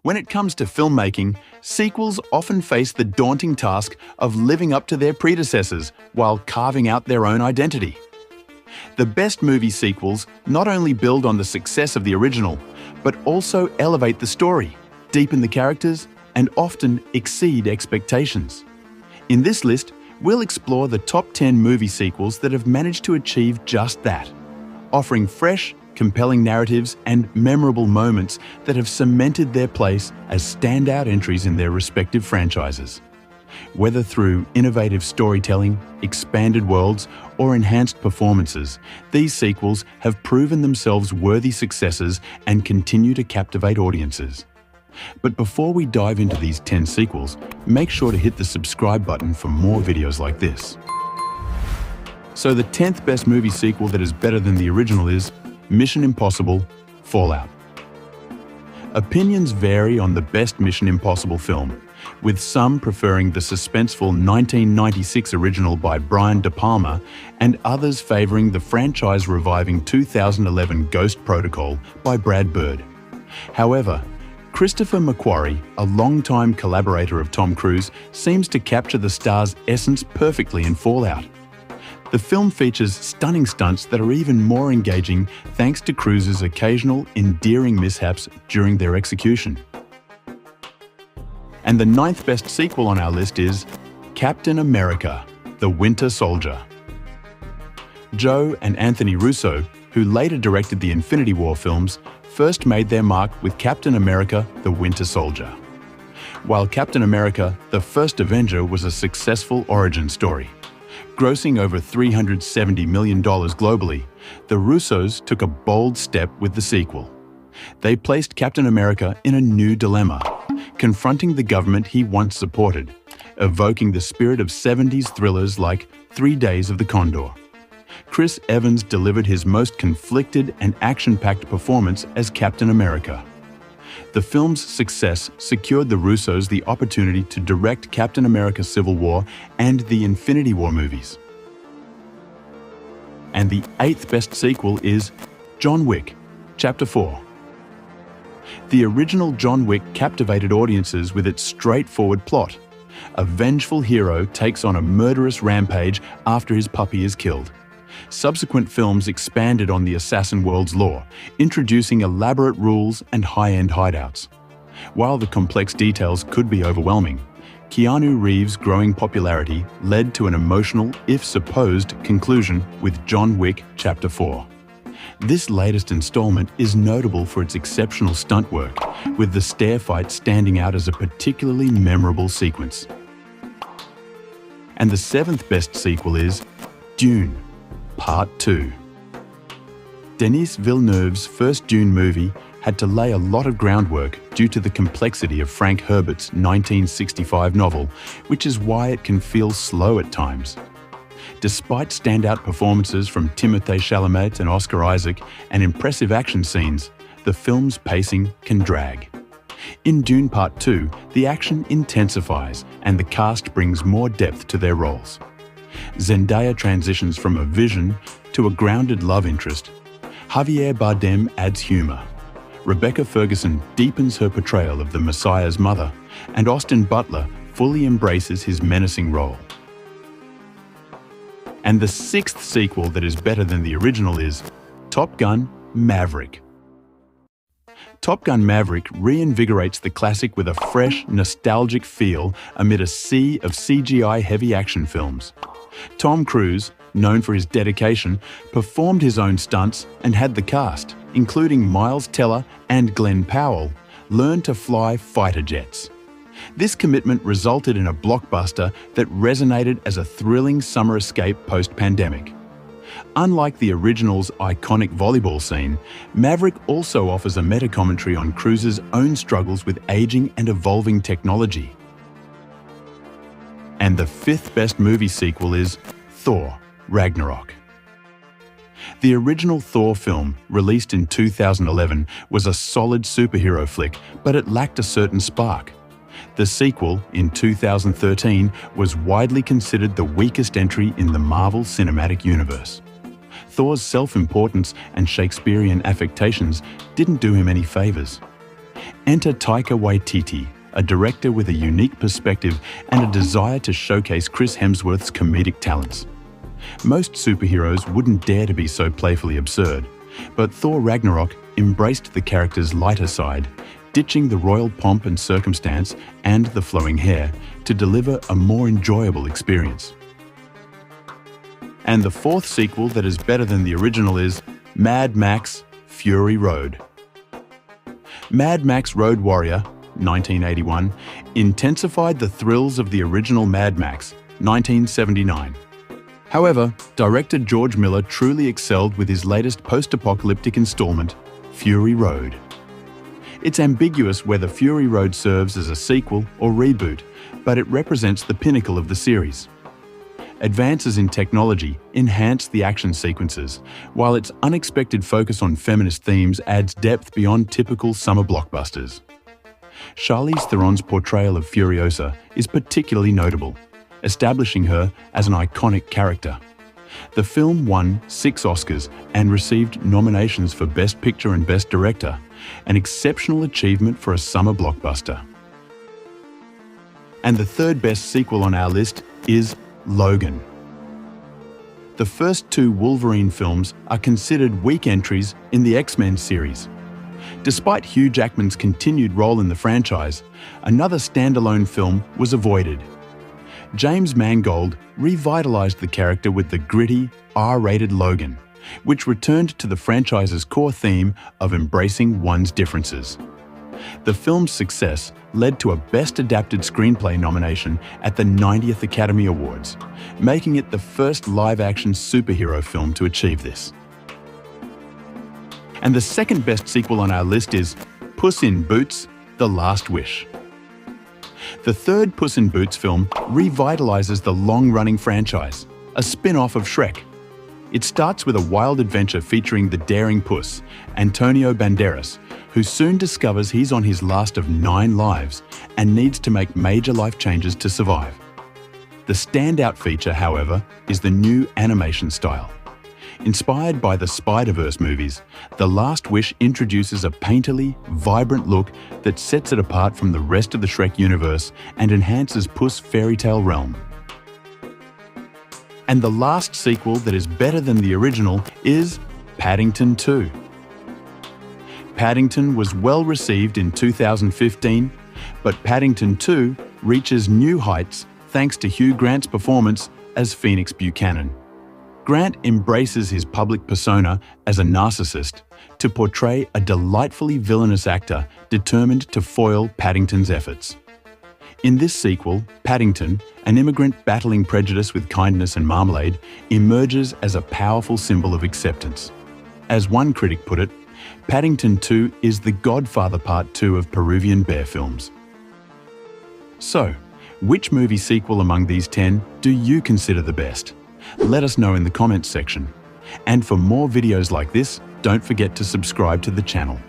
When it comes to filmmaking, sequels often face the daunting task of living up to their predecessors while carving out their own identity. The best movie sequels not only build on the success of the original, but also elevate the story, deepen the characters, and often exceed expectations. In this list, we'll explore the top 10 movie sequels that have managed to achieve just that, offering fresh, compelling narratives and memorable moments that have cemented their place as standout entries in their respective franchises. Whether through innovative storytelling, expanded worlds, or enhanced performances, these sequels have proven themselves worthy successes and continue to captivate audiences. But before we dive into these 10 sequels, make sure to hit the subscribe button for more videos like this. So the 10th best movie sequel that is better than the original is Mission Impossible: Fallout. Opinions vary on the best Mission Impossible film, with some preferring the suspenseful 1996 original by Brian De Palma and others favouring the franchise-reviving 2011 Ghost Protocol by Brad Bird. However, Christopher McQuarrie, a longtime collaborator of Tom Cruise, seems to capture the star's essence perfectly in Fallout. The film features stunning stunts that are even more engaging thanks to Cruise's occasional endearing mishaps during their execution. And the 9th best sequel on our list is Captain America: The Winter Soldier. Joe and Anthony Russo, who later directed the Infinity War films, first made their mark with Captain America: The Winter Soldier. While Captain America: The First Avenger was a successful origin story, grossing over $370 million globally, the Russos took a bold step with the sequel. They placed Captain America in a new dilemma, confronting the government he once supported, evoking the spirit of 70s thrillers like 3 Days of the Condor. Chris Evans delivered his most conflicted and action-packed performance as Captain America. The film's success secured the Russos the opportunity to direct Captain America: Civil War and the Infinity War movies. And the 8th best sequel is John Wick: Chapter 4. The original John Wick captivated audiences with its straightforward plot. A vengeful hero takes on a murderous rampage after his puppy is killed. Subsequent films expanded on the assassin world's lore, introducing elaborate rules and high-end hideouts. While the complex details could be overwhelming, Keanu Reeves' growing popularity led to an emotional, if supposed, conclusion with John Wick: Chapter 4. This latest installment is notable for its exceptional stunt work, with the stair fight standing out as a particularly memorable sequence. And the 7th best sequel is Dune: Part 2. Denis Villeneuve's first Dune movie had to lay a lot of groundwork due to the complexity of Frank Herbert's 1965 novel, which is why it can feel slow at times. Despite standout performances from Timothée Chalamet and Oscar Isaac and impressive action scenes, the film's pacing can drag. In Dune Part 2, the action intensifies and the cast brings more depth to their roles. Zendaya transitions from a vision to a grounded love interest. Javier Bardem adds humour. Rebecca Ferguson deepens her portrayal of the Messiah's mother, and Austin Butler fully embraces his menacing role. And the 6th sequel that is better than the original is Top Gun: Maverick. Top Gun: Maverick reinvigorates the classic with a fresh, nostalgic feel amid a sea of CGI-heavy action films. Tom Cruise, known for his dedication, performed his own stunts and had the cast, including Miles Teller and Glenn Powell, learn to fly fighter jets. This commitment resulted in a blockbuster that resonated as a thrilling summer escape post-pandemic. Unlike the original's iconic volleyball scene, Maverick also offers a meta-commentary on Cruise's own struggles with aging and evolving technology. And the 5th best movie sequel is Thor: Ragnarok. The original Thor film, released in 2011, was a solid superhero flick, but it lacked a certain spark. The sequel, in 2013, was widely considered the weakest entry in the Marvel Cinematic Universe. Thor's self-importance and Shakespearean affectations didn't do him any favours. Enter Taika Waititi, a director with a unique perspective and a desire to showcase Chris Hemsworth's comedic talents. Most superheroes wouldn't dare to be so playfully absurd, but Thor Ragnarok embraced the character's lighter side, ditching the royal pomp and circumstance and the flowing hair to deliver a more enjoyable experience. And the fourth sequel that is better than the original is Mad Max: Fury Road. Mad Max Road Warrior, 1981, intensified the thrills of the original Mad Max, 1979. However, director George Miller truly excelled with his latest post-apocalyptic installment, Fury Road. It's ambiguous whether Fury Road serves as a sequel or reboot, but it represents the pinnacle of the series. Advances in technology enhance the action sequences, while its unexpected focus on feminist themes adds depth beyond typical summer blockbusters. Charlize Theron's portrayal of Furiosa is particularly notable, establishing her as an iconic character. The film won 6 Oscars and received nominations for Best Picture and Best Director, an exceptional achievement for a summer blockbuster. And the third best sequel on our list is Logan. The first 2 Wolverine films are considered weak entries in the X-Men series. Despite Hugh Jackman's continued role in the franchise, another standalone film was avoided. James Mangold revitalized the character with the gritty, R-rated Logan, which returned to the franchise's core theme of embracing one's differences. The film's success led to a Best Adapted Screenplay nomination at the 90th Academy Awards, making it the first live-action superhero film to achieve this. And the second best sequel on our list is Puss in Boots: The Last Wish. The third Puss in Boots film revitalizes the long-running franchise, a spin-off of Shrek. It starts with a wild adventure featuring the daring puss, Antonio Banderas, who soon discovers he's on his last of 9 lives and needs to make major life changes to survive. The standout feature, however, is the new animation style. Inspired by the Spider-Verse movies, The Last Wish introduces a painterly, vibrant look that sets it apart from the rest of the Shrek universe and enhances Puss' fairy tale realm. And the last sequel that is better than the original is Paddington 2. Paddington was well received in 2015, but Paddington 2 reaches new heights thanks to Hugh Grant's performance as Phoenix Buchanan. Grant embraces his public persona as a narcissist to portray a delightfully villainous actor determined to foil Paddington's efforts. In this sequel, Paddington, an immigrant battling prejudice with kindness and marmalade, emerges as a powerful symbol of acceptance. As one critic put it, Paddington 2 is the Godfather Part 2 of Peruvian bear films. So, which movie sequel among these 10 do you consider the best? Let us know in the comments section. And for more videos like this, don't forget to subscribe to the channel.